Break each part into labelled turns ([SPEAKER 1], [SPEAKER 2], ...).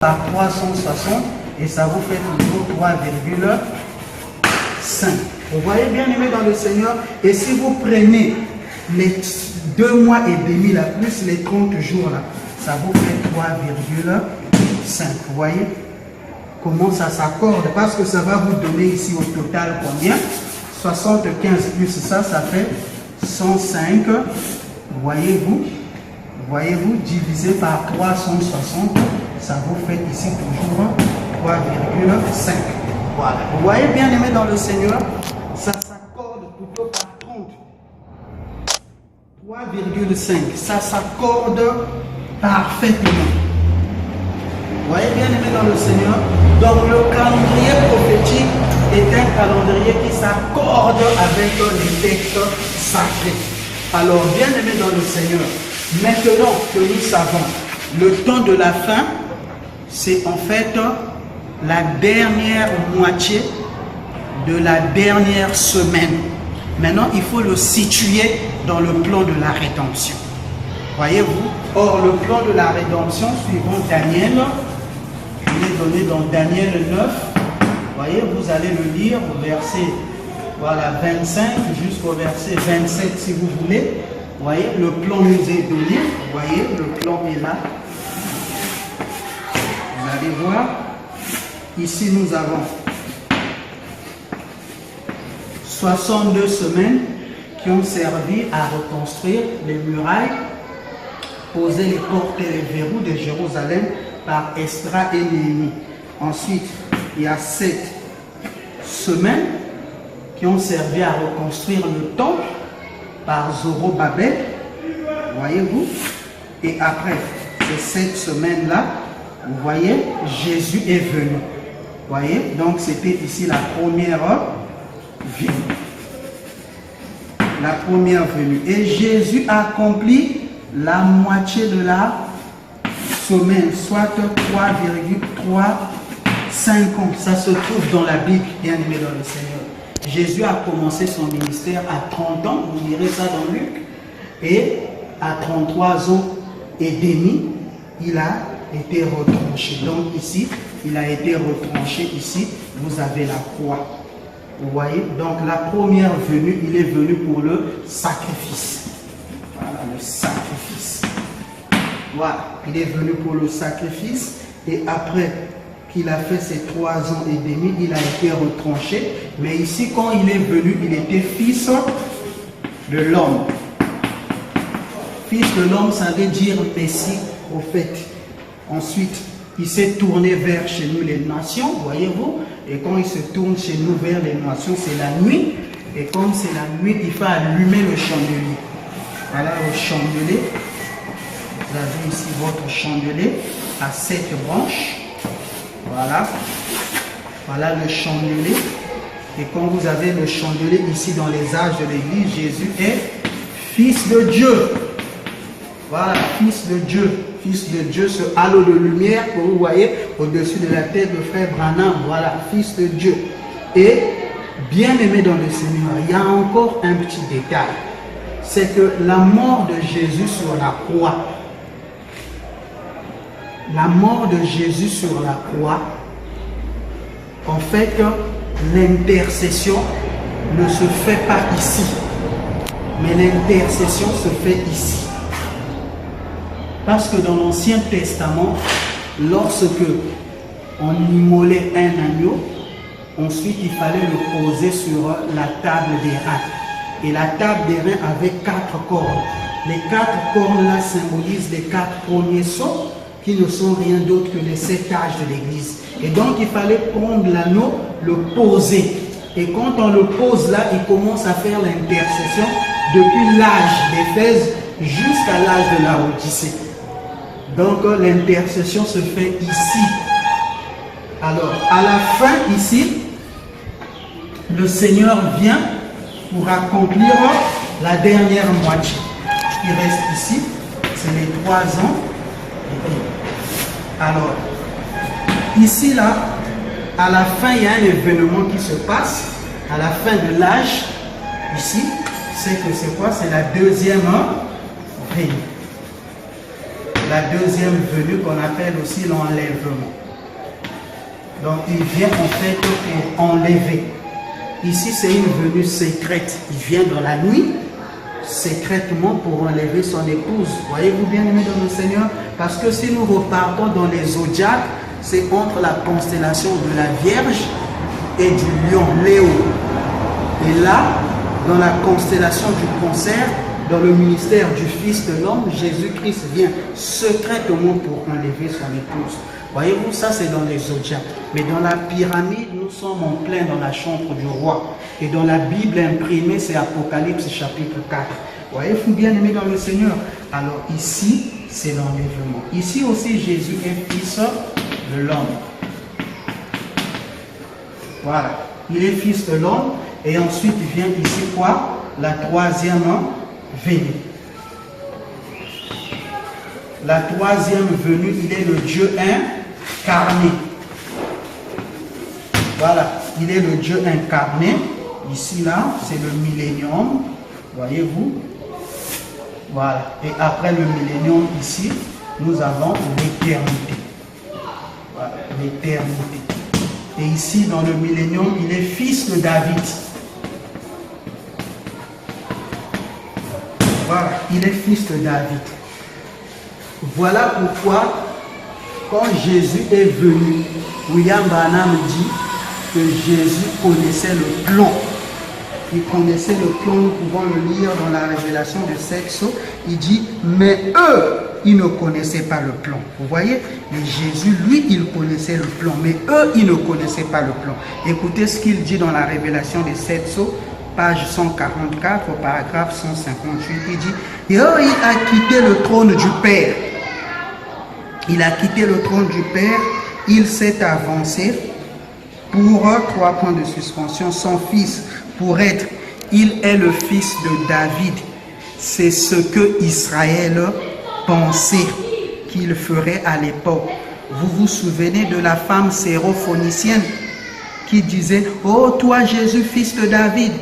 [SPEAKER 1] par 360 et ça vous fait toujours 3,5. Vous voyez, bien aimé dans le Seigneur, et si vous prenez les 2 mois et demi là, plus les 30 jours là, ça vous fait 3,5. Vous voyez comment ça s'accorde, parce que ça va vous donner ici au total combien? 75 plus ça, ça fait 105. Voyez-vous, divisé par 360, ça vous fait ici toujours 3,5. Voilà. Vous voyez, bien aimé dans le Seigneur, ça s'accorde plutôt par 30. 3,5. Ça s'accorde parfaitement. Vous voyez, bien aimé dans le Seigneur, donc le calendrier prophétique est un calendrier qui s'accorde avec les textes sacrés. Alors, bien aimé dans le Seigneur, maintenant que nous savons le temps de la fin, c'est en fait la dernière moitié de la dernière semaine. Maintenant, il faut le situer dans le plan de la rédemption. Voyez-vous? Or, le plan de la rédemption, suivant Daniel, il est donné dans Daniel 9. Voyez, vous allez le lire au verset 25 jusqu'au verset 27 si vous voulez. Vous voyez, le plan nous est donné. Vous voyez, le plan est là. Vous allez voir. Ici, nous avons 62 semaines qui ont servi à reconstruire les murailles, poser les portes et les verrous de Jérusalem par Esdras et Néhémie. Ensuite, il y a 7 semaines qui ont servi à reconstruire le temple par Zorobabel, voyez-vous. Et après ces 7 semaines-là, vous voyez, Jésus est venu. Vous voyez, donc c'était ici la première venue. La première venue. Et Jésus a accompli la moitié de la semaine, soit 3,35 ans. Ça se trouve dans la Bible, bien aimé dans le Seigneur. Jésus a commencé son ministère à 30 ans, vous lirez ça dans Luc, et à 33 ans et demi, il a été retranché. Donc ici, il a été retranché ici, vous avez la croix. Vous voyez, donc la première venue, il est venu pour le sacrifice. Voilà, le sacrifice. Voilà, il est venu pour le sacrifice, et après qu'il a fait ses 3 ans et demi, il a été retranché. Mais ici, quand il est venu, il était fils de l'homme. Fils de l'homme, ça veut dire Messie, prophète. Ensuite, il s'est tourné vers chez nous les nations, voyez-vous. Et quand il se tourne chez nous vers les nations, c'est la nuit. Et comme c'est la nuit, il faut allumer le chandelier. Voilà le chandelier. Vous avez ici votre chandelier à 7 branches. Voilà. Voilà le chandelier. Et quand vous avez le chandelier ici dans les âges de l'église, Jésus est fils de Dieu. Voilà, fils de Dieu. Fils de Dieu, ce halo de lumière que vous voyez au-dessus de la tête de frère Branham. Voilà, fils de Dieu. Et bien aimé dans le Seigneur, il y a encore un petit détail. C'est que la mort de Jésus sur la croix, la mort de Jésus sur la croix, en fait, l'intercession ne se fait pas ici, mais l'intercession se fait ici. Parce que dans l'Ancien Testament, lorsque on immolait un agneau, ensuite il fallait le poser sur la table des reins. Et la table des reins avait 4 cornes. Les 4 cornes là symbolisent les 4 premiers sceaux, qui ne sont rien d'autre que les 7 âges de l'Église. Et donc il fallait prendre l'anneau, le poser. Et quand on le pose là, il commence à faire l'intercession depuis l'âge d'Éphèse jusqu'à l'âge de la Odyssée. Donc l'intercession se fait ici. Alors à la fin ici, le Seigneur vient pour accomplir la dernière moitié. Il reste ici, c'est les 3 ans. Alors, ici, là, à la fin, il y a un événement qui se passe. À la fin de l'âge, ici, c'est que c'est quoi? C'est la deuxième venue. la deuxième venue qu'on appelle aussi l'enlèvement. Donc il vient en fait pour enlever. Ici c'est une venue secrète. Il vient dans la nuit, secrètement pour enlever son épouse. Voyez-vous bien aimés dans le Seigneur? Parce que si nous repartons dans les zodiaques, c'est entre la constellation de la Vierge et du lion Léo. Et là, dans la constellation du Cancer, dans le ministère du Fils de l'homme, Jésus-Christ vient secrètement pour enlever son épouse. Voyez-vous, ça c'est dans les zodiaques. Mais dans la pyramide, nous sommes en plein dans la chambre du roi. Et dans la Bible imprimée, c'est Apocalypse chapitre 4. Voyez-vous bien aimé dans le Seigneur? Alors ici, c'est l'enlèvement. Ici aussi, Jésus est fils de l'homme. Voilà. Il est fils de l'homme. Et ensuite, il vient ici quoi? La troisième venue. La troisième venue, il est le Dieu incarné. Voilà, il est le Dieu incarné. Ici, là, c'est le millénium. Voyez-vous? Voilà. Et après le millénium, ici, nous avons l'éternité. Voilà, l'éternité. Et ici, dans le millénium, il est fils de David. Voilà, il est fils de David. Voilà pourquoi, quand Jésus est venu, William Branham dit que Jésus connaissait le plan. Il connaissait le plan, nous pouvons le lire dans la révélation de Sexo. Il dit, mais eux, ils ne connaissaient pas le plan. Vous voyez? Mais Jésus, lui, il connaissait le plan. Mais eux, ils ne connaissaient pas le plan. Écoutez ce qu'il dit dans la révélation de Sexo, page 144, au paragraphe 158. Il dit, et il a quitté le trône du Père. Il a quitté le trône du Père. Il s'est avancé pour 3 points de suspension. Son fils, pour être, il est le fils de David. C'est ce que Israël pensait qu'il ferait à l'époque. Vous vous souvenez de la femme sérophénicienne qui disait, oh toi Jésus, fils de David.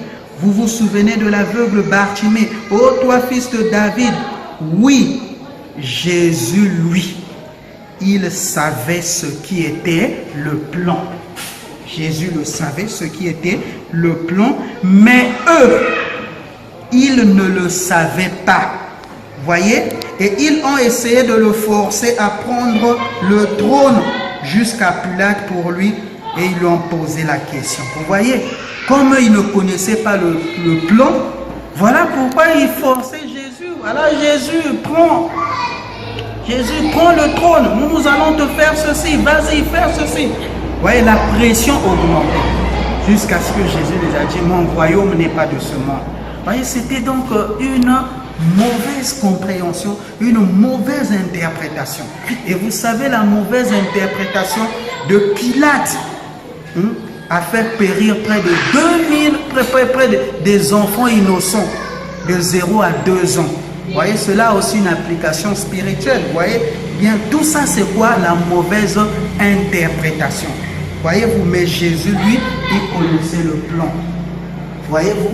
[SPEAKER 1] Vous vous souvenez de l'aveugle Bartimée, oh toi fils de David. Oui, Jésus, lui, il savait ce qui était le plan. Jésus le savait, ce qui était le plan, mais eux, ils ne le savaient pas. Voyez? Et ils ont essayé de le forcer à prendre le trône jusqu'à Pilate pour lui, et ils lui ont posé la question. Vous voyez? Comme ils ne connaissaient pas le plan, voilà pourquoi ils forçaient Jésus. Voilà, Jésus, prends. Jésus, prends le trône. Nous allons te faire ceci. Vas-y, faire ceci. Vous voyez, la pression augmentait. Jusqu'à ce que Jésus les a dit, mon royaume n'est pas de ce monde. Vous voyez, c'était donc une mauvaise compréhension, une mauvaise interprétation. Et vous savez, la mauvaise interprétation de Pilate a fait périr près de 2000, près des enfants innocents de 0 à 2 ans. Vous voyez, cela a aussi une application spirituelle. Vous voyez, bien, tout ça, c'est quoi? La mauvaise interprétation. Voyez-vous, mais Jésus, lui, il connaissait le plan. Voyez-vous,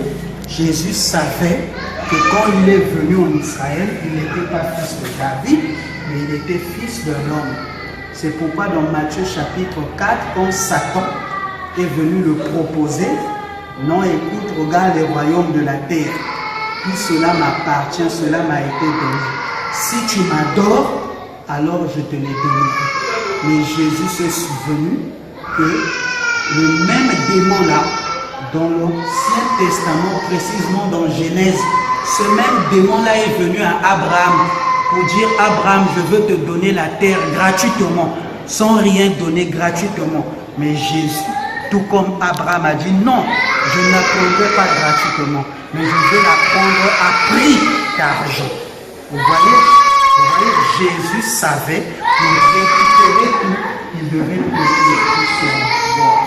[SPEAKER 1] Jésus savait que quand il est venu en Israël, il n'était pas fils de David, mais il était fils de l'homme. C'est pourquoi dans Matthieu chapitre 4, quand Satan est venu le proposer, non, écoute, regarde les royaumes de la terre. Tout cela m'appartient, cela m'a été donné. Si tu m'adores, alors je te l'ai donné. Mais Jésus s'est souvenu que le même démon-là, dans l'Ancien Testament, précisément dans Genèse, ce même démon-là est venu à Abraham pour dire, Abraham, je veux te donner la terre gratuitement, sans rien donner gratuitement. Mais Jésus, tout comme Abraham a dit, non, je ne la prendrai pas gratuitement, mais je vais la prendre à prix d'argent. Vous voyez, Jésus savait pour récupérer tout, il devait payer tout son pouvoir.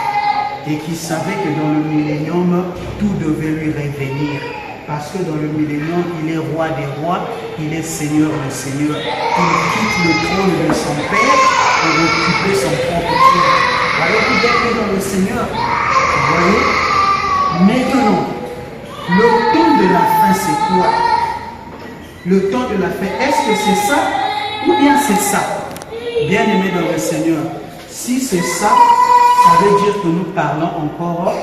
[SPEAKER 1] Et qu'il savait que dans le millénium, tout devait lui revenir. Parce que dans le millénium, il est roi des rois, il est seigneur des seigneurs. Il quitte le trône de son père pour occuper son propre trône. Alors vous êtes dans le Seigneur. Vous voyez? Maintenant, le temps de la fin, c'est quoi? Le temps de la fin, est-ce que c'est ça? Ou Ou bien c'est ça. Bien-aimé dans le Seigneur, si c'est ça, ça veut dire que nous parlons encore